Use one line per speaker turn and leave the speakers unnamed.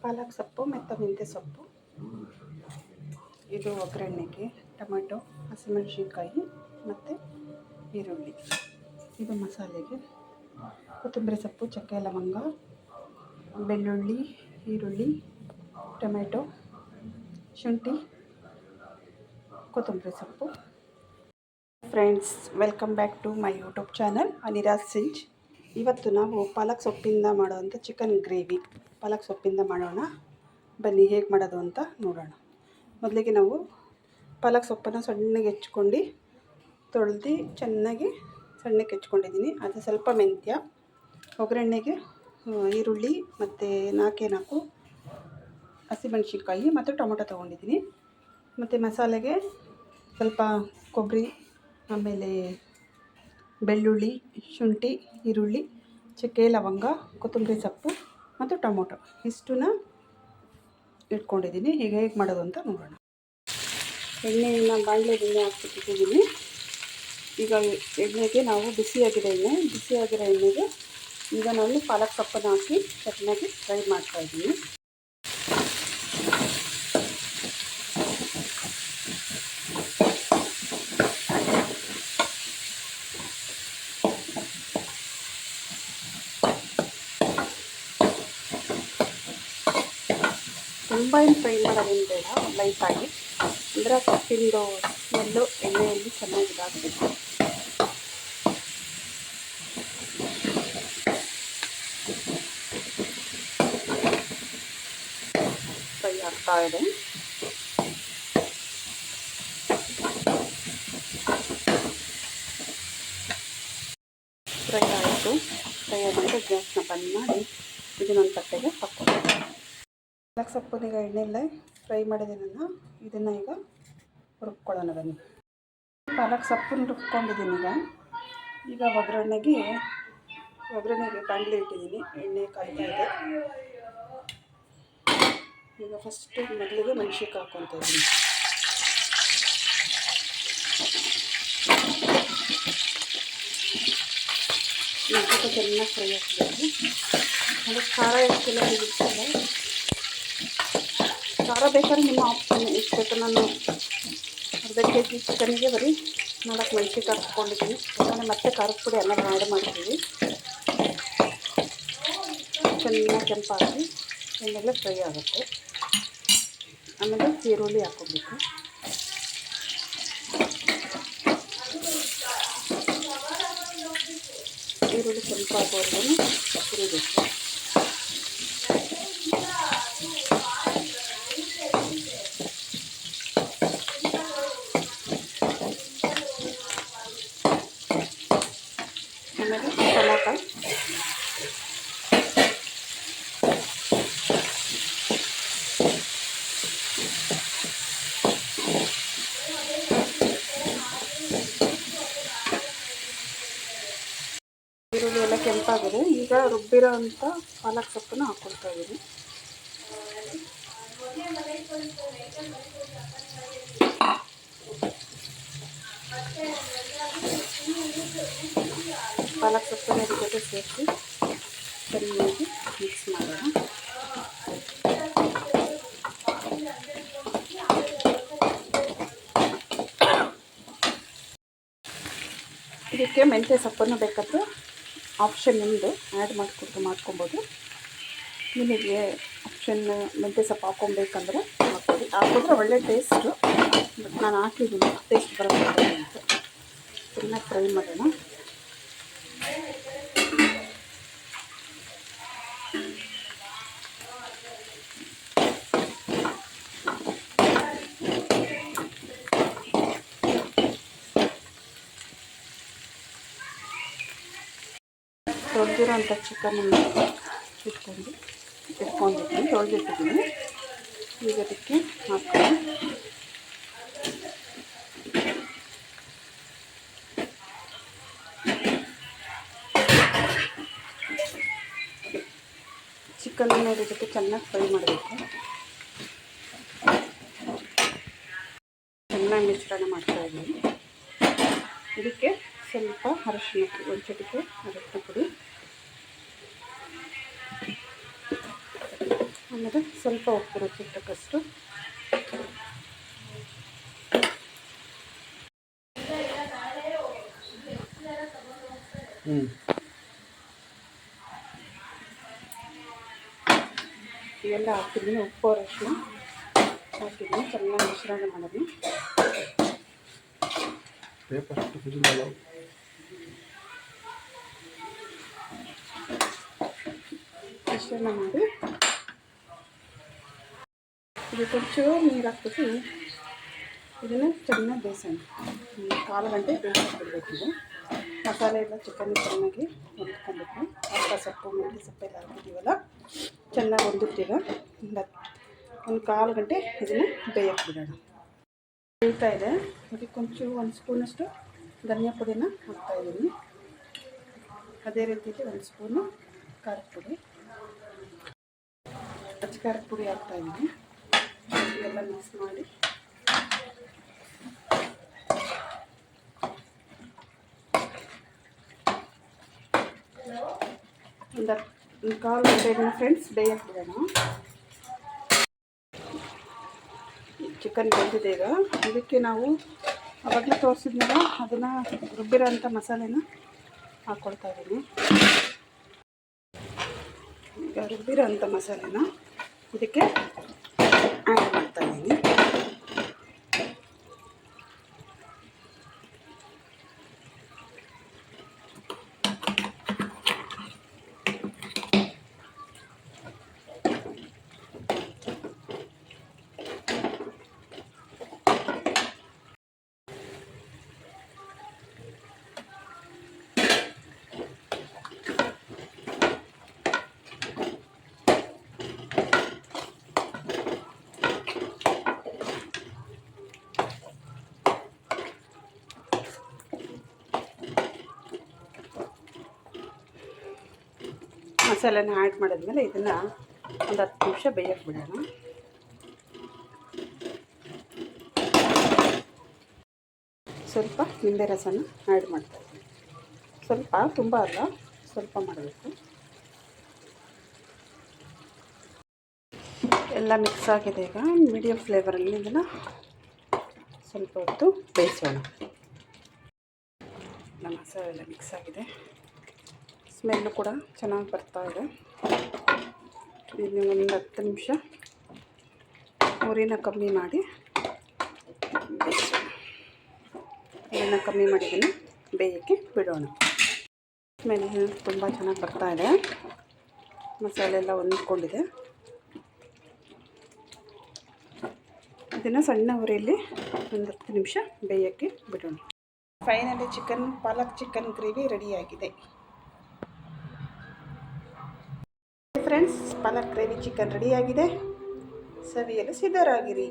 ಪಾಲಕ್ ಸೊಪ್ಪು ಮತ್ತು ಮೆಂತ್ಯ ಸೊಪ್ಪು, ಇದು ಒಗ್ಗರಣೆಗೆ ಟೊಮೆಟೊ, ಹಸಿಮೆಣಸಿನ್ಕಾಯಿ ಮತ್ತು ಈರುಳ್ಳಿ, ಇದು ಮಸಾಲೆಗೆ ಕೊತ್ತಂಬರಿ ಸೊಪ್ಪು, ಚಕ್ಕೆ ಲವಂಗ, ಬೆಳ್ಳುಳ್ಳಿ, ಈರುಳ್ಳಿ, ಟೊಮೆಟೊ, ಶುಂಠಿ, ಕೊತ್ತಂಬರಿ ಸೊಪ್ಪು. Friends, welcome back to my YouTube channel Aniraj Singh. ಇವತ್ತು ನಾವು ಪಾಲಕ್ ಸೊಪ್ಪಿಂದ ಮಾಡೋವಂಥ ಚಿಕನ್ ಗ್ರೇವಿ ಪಾಲಕ್ ಸೊಪ್ಪಿಂದ ಮಾಡೋಣ. ಬನ್ನಿ ಹೇಗೆ ಮಾಡೋದು ಅಂತ ನೋಡೋಣ. ಮೊದಲಿಗೆ ನಾವು ಪಾಲಕ್ ಸೊಪ್ಪನ್ನು ಸಣ್ಣಗೆ ಹೆಚ್ಕೊಂಡು ತೊಳೆದು ಚೆನ್ನಾಗಿ ಸಣ್ಣಗೆ ಹೆಚ್ಕೊಂಡಿದ್ದೀನಿ. ಅದು ಸ್ವಲ್ಪ ಮೆಂತ್ಯ, ಒಗ್ಗರಣೆಗೆ ಈರುಳ್ಳಿ ಮತ್ತು ನಾಲ್ಕು ಹಸಿಮೆಣಸಿನ್ಕಾಯಿ ಮತ್ತು ಟೊಮೊಟೊ ತೊಗೊಂಡಿದ್ದೀನಿ. ಮತ್ತು ಮಸಾಲೆಗೆ ಸ್ವಲ್ಪ ಕೊಬ್ಬರಿ, ಆಮೇಲೆ ಬೆಳ್ಳುಳ್ಳಿ, ಶುಂಠಿ, ಈರುಳ್ಳಿ, ಚಕ್ಕೆ ಲವಂಗ, ಕೊತ್ತಂಬರಿ ಸೊಪ್ಪು ಮತ್ತು ಟೊಮೊಟೊ ಇಷ್ಟನ್ನ ಇಟ್ಕೊಂಡಿದ್ದೀನಿ. ಈಗ ಹೇಗೆ ಮಾಡೋದು ಅಂತ ನೋಡೋಣ. ಎಣ್ಣೆಯನ್ನು ಬಾಣಲೆಗೆ ಎಣ್ಣೆ ಹಾಕ್ಬಿಟ್ಟಿದ್ದೀನಿ. ಈಗ ಎಣ್ಣೆಗೆ ನಾವು ಬಿಸಿಯಾಗಿರೋ ಎಣ್ಣೆಗೆ ಈಗ ನಾನು ಪಾಲಕ್ ಸೊಪ್ಪನ್ನು ಹಾಕಿ ಚೆನ್ನಾಗಿ ಫ್ರೈ ಮಾಡ್ತಾಯಿದ್ದೀನಿ. ತುಂಬ ಏನು ಫ್ರೈ ಮಾಡೋದೇನು ಬೇಡ, ಲೈಟಾಗಿ, ಅಂದರೆ ಸೊಪ್ಪಿಂದು ಸ್ಮೆಲ್ಲು ಎಣ್ಣೆಯಲ್ಲಿ ಚೆನ್ನಾಗಿ ಇದಾಗಬೇಕು. ಫ್ರೈ ಆಗ್ತಾ ಇದೆ. ಫ್ರೈ ಆಯಿತು. ಫ್ರೈ ಆದಂತೆ ಗ್ಯಾಸ್ನ ಬಂದ್ ಮಾಡಿ ಇದನ್ನೊಂದು ತಟ್ಟೆಗೆ ಹಾಕ್ಕೊಂಡು ಪಾಲಕ್ ಸೊಪ್ಪನ್ನ ಈಗ ಎಣ್ಣೆಯಲ್ಲೇ ಫ್ರೈ ಮಾಡಿದ್ದೀನಲ್ಲ, ಇದನ್ನು ಈಗ ರುಬ್ಕೊಳ್ಳೋಣ ಬನ್ನಿ. ಪಾಲಕ್ ಸೊಪ್ಪನ್ನು ರುಬ್ಕೊಂಡಿದ್ದೀನಿ. ಈಗ ಒಗ್ಗರಣೆಗೆ ಬಾಣಲೆ ಇಟ್ಟಿದ್ದೀನಿ. ಎಣ್ಣೆ ಕಾಯ್ತಾ ಇದೆ. ಈಗ ಫಸ್ಟ್ ಮೊದಲಿಗೆ ಮೆಣಸಿನ್ಕಾಯಿ ಹಾಕ್ಕೊತಾ ಇದ್ದೀನಿ. ಮೆಣಸಿನ್ಕಾಯಿ ಚೆನ್ನಾಗಿ ಫ್ರೈ ಹಾಕಬೇಕು. ಅಂದರೆ ಖಾರ ಹೆಚ್ಚಿಲ್ಲ, ಇರ್ತದೆ. ಖಾರ ಬೇಕಾದ್ರೆ ನಿಮ್ಮ ಆಪ್ಷನ್ ಎಷ್ಟು. ನಾನು ಅರ್ಧ kg ಚಿಕನ್ಗೆ ಬರೀ 4 ಮೆಣಸಿನ್ಕಾಯಿ ಹಾಕ್ಕೊಂಡಿದ್ದೀನಿ. ಯಾಕಂದರೆ ಮತ್ತೆ ಖಾರದ ಪುಡಿ ಎಲ್ಲ ಆ್ಯಡ್ ಮಾಡ್ತೀವಿ. ಚೆನ್ನಾಗಿ ಕೆಂಪಾಗಿ ಎಣ್ಣೆಲ್ಲ ಫ್ರೈ ಆಗುತ್ತೆ. ಆಮೇಲೆ ಈರುಳ್ಳಿ ಹಾಕ್ಕೊಬೇಕು. ಈರುಳ್ಳಿ ಸ್ವಲ್ಪ ಆಗೋವರೆಗೂ ಹುರಿಬೇಕು. ಆಮೇಲೆ ಟೊಮೊಟೊ, ಈರುಳ್ಳಿ ಎಲ್ಲ ಕೆಂಪಾಗಿದೆ. ಈಗ ರುಬ್ಬಿರೋ ಅಂಥ ಪಾಲಕ್ ಸೊಪ್ಪನ್ನು ಹಾಕ್ಕೊಳ್ತಾ ಇದ್ದೀನಿ. ಪಾಲಕ್ ಸೊಪ್ಪನ್ನು ಇದ್ರ ಜೊತೆ ಸೇರಿಸಿ ಚೆನ್ನಾಗಿ ಮಿಕ್ಸ್ ಮಾಡೋಣ. ಇದಕ್ಕೆ ಮೆಂತ್ಯ ಸೊಪ್ಪನ್ನು ಬೇಕಾದ್ರೆ ಆಪ್ಷನ್ ನಿಮ್ಮದು ಆ್ಯಡ್ ಮಾಡ್ಕೊಬೋದು. ನಿಮಗೆ ಆಪ್ಷನ್ ಮೆಂತ್ಯ ಸೊಪ್ಪು ಹಾಕ್ಕೊಬೇಕಂದ್ರೆ ಹಾಕಿದ್ರೆ ಒಳ್ಳೆ ಟೇಸ್ಟು. ಬಟ್ ನಾನು ಹಾಕಿದ್ದೀನಿ, ಟೇಸ್ಟ್ ಬರೋದು ಅಂತ. ಚೆನ್ನಾಗಿ ಫ್ರೈ ಮಾಡೋಣ. ತೊಳೆದಿರೋಂಥ ಚಿಕನನ್ನು ಇಟ್ಕೊಂಡಿದ್ದೀನಿ, ತೊಳೆದಿಟ್ಟಿದ್ದೀನಿ. ಈಗ ಅದಕ್ಕೆ ಹಾಕ್ಕೊಂಡು ಚಿಕನನ್ನು ಇದ್ರ ಜೊತೆ ಚೆನ್ನಾಗಿ ಫ್ರೈ ಮಾಡಬೇಕು. ಚೆನ್ನಾಗಿ ಮಿಶ್ರಣ ಮಾಡ್ತಾಯಿದ್ದೀನಿ. ಇದಕ್ಕೆ ಸ್ವಲ್ಪ ಅರಿಶಿನ ಪುಡಿ, ಒಂದು ಚಿಟಿಕೆ ಅರಿಶಿನ ಪುಡಿ, ಆಮೇಲೆ ಸ್ವಲ್ಪ ಉಪ್ಪು ರುಚಿಗೆ ತಕ್ಕಷ್ಟು. ಇವೆಲ್ಲ ಹಾಕಿದ್ದೀನಿ. ಉಪ್ಪು ಅರಶಿನ ಹಾಕಿದ್ದೀನಿ. ಚೆನ್ನಾಗಿ ಮಿಶ್ರಣ ಮಾಡಿದ್ವಿ. ಮಿಶ್ರಣ ಮಾಡಿ ಇದು కొంచెం ನೀರು ಹಾಕ್ಬಿಟ್ಟು ಇದನ್ನು ಚೆನ್ನಾಗಿ ಬೇಯಿಸೋಣ. 1/4 ಗಂಟೆ ಬೇಯಿಸ್ಬಿಡ್ಬೇಕಿದೆ. ಮಸಾಲೆ ಎಲ್ಲ ಚಿಕನ್ ಚೆನ್ನಾಗಿ ಹೊಂದ್ಕೊಂಡ್ಬಿಟ್ಟು ಅರ್ಧ ಸೊಪ್ಪು ಮೆಂತ್ಯ ಸೊಪ್ಪೆಲ್ಲ ಹಾಕಿದ್ದೀವಲ್ಲ ಚೆನ್ನಾಗಿ ಹೊಂದಿರ್ತೀರ. ಒಂದು 1/4 ಗಂಟೆ ಇದನ್ನು ಬೇಯಕ್ಕೆ ಬಿಡೋಣ. ಬೇಯ್ತಾ ಇದೆ. ಅದಕ್ಕೆ ಕೊಂಚೂರು 1 ಸ್ಪೂನಷ್ಟು ಧನಿಯಾ ಪುಡಿನ ಹಾಕ್ತಾಯಿದ್ದೀನಿ. ಅದೇ ರೀತಿಯಲ್ಲಿ 1 ಸ್ಪೂನು ಖಾರದ ಪುಡಿ, ಖಾರದ ಪುಡಿ ಹಾಕ್ತಾಯಿದ್ದೀನಿ. ಎಲ್ಲ ಮಿಕ್ಸ್ ಮಾಡಿ ಒಂದು 1/4 ಗಂಟೆ ಫ್ರೆಂಡ್ಸ್ ಬೇಯಕ್ಕೆ ಬಿಡೋಣ. ಚಿಕನ್ ಬೆಂದಿದೆ. ಈಗ ಇದಕ್ಕೆ ನಾವು ಅವಾಗಲೇ ತೋರಿಸಿದ್ನಲ್ಲ ಅದನ್ನು ರುಬ್ಬಿರೋ ಅಂಥ ಮಸಾಲೆನ ಹಾಕ್ಕೊಳ್ತಾ ಇದ್ದೀನಿ. ಈಗ ರುಬ್ಬಿರೋ ಅಂಥ ಮಸಾಲೆನ ಇದಕ್ಕೆ ಆ್ಯಡ್ ಮಾಡ್ತಾಯಿದ್ದೀನಿ. ಮಸಾಲೆನ ಆ್ಯಡ್ ಮಾಡಿದ್ಮೇಲೆ ಇದನ್ನು ಒಂದು 10 ನಿಮಿಷ ಬೇಯಕ್ಕೆ ಬಿಡೋಣ. ಸ್ವಲ್ಪ ನಿಂಬೆ ರಸನ ಆ್ಯಡ್ ಮಾಡ್ತಾಯಿದ್ದೀನಿ. ಸ್ವಲ್ಪ, ತುಂಬ ಅಲ್ಲ, ಸ್ವಲ್ಪ ಮಾಡಬೇಕು. ಎಲ್ಲ ಮಿಕ್ಸ್ ಆಗಿದೆ. ಈಗ ಮೀಡಿಯಮ್ ಫ್ಲೇವರಲ್ಲಿ ಇದನ್ನು ಸ್ವಲ್ಪ ಹೊತ್ತು ಬೇಯಿಸೋಣ. ಮಸಾಲೆ ಎಲ್ಲ ಮಿಕ್ಸ್ ಆಗಿದೆ. ಸ್ಮೆಲ್ಲು ಕೂಡ ಚೆನ್ನಾಗಿ ಬರ್ತಾಯಿದೆ. ಇದನ್ನು ಒಂದು 10 ನಿಮಿಷ ಉರಿನ ಕಮ್ಮಿ ಮಾಡಿ ಬೇಯಿಸೋಣ. ಉರಿನ ಕಮ್ಮಿ ಮಾಡಿದ್ದೀನಿ, ಬೇಯಕ್ಕೆ ಬಿಡೋಣ. ಸ್ಮೆಲ್ ತುಂಬ ಚೆನ್ನಾಗಿ ಬರ್ತಾಯಿದೆ. ಮಸಾಲೆ ಎಲ್ಲ ಹೊಂದ್ಕೊಂಡಿದೆ. ಇದನ್ನು ಸಣ್ಣ ಉರಿಯಲ್ಲಿ ಒಂದು 10 ನಿಮಿಷ ಬೇಯಕ್ಕೆ ಬಿಡೋಣ. ಫೈನಲಿ ಪಾಲಕ್ ಚಿಕನ್ ಗ್ರೇವಿ ರೆಡಿಯಾಗಿದೆ. ಫ್ರೆಂಡ್ಸ್, ಪಾಲಕ್ ಗ್ರೇವಿ ಚಿಕನ್ ರೆಡಿಯಾಗಿದೆ. ಸವಿಯಲು ಸಿದ್ಧರಾಗಿರಿ.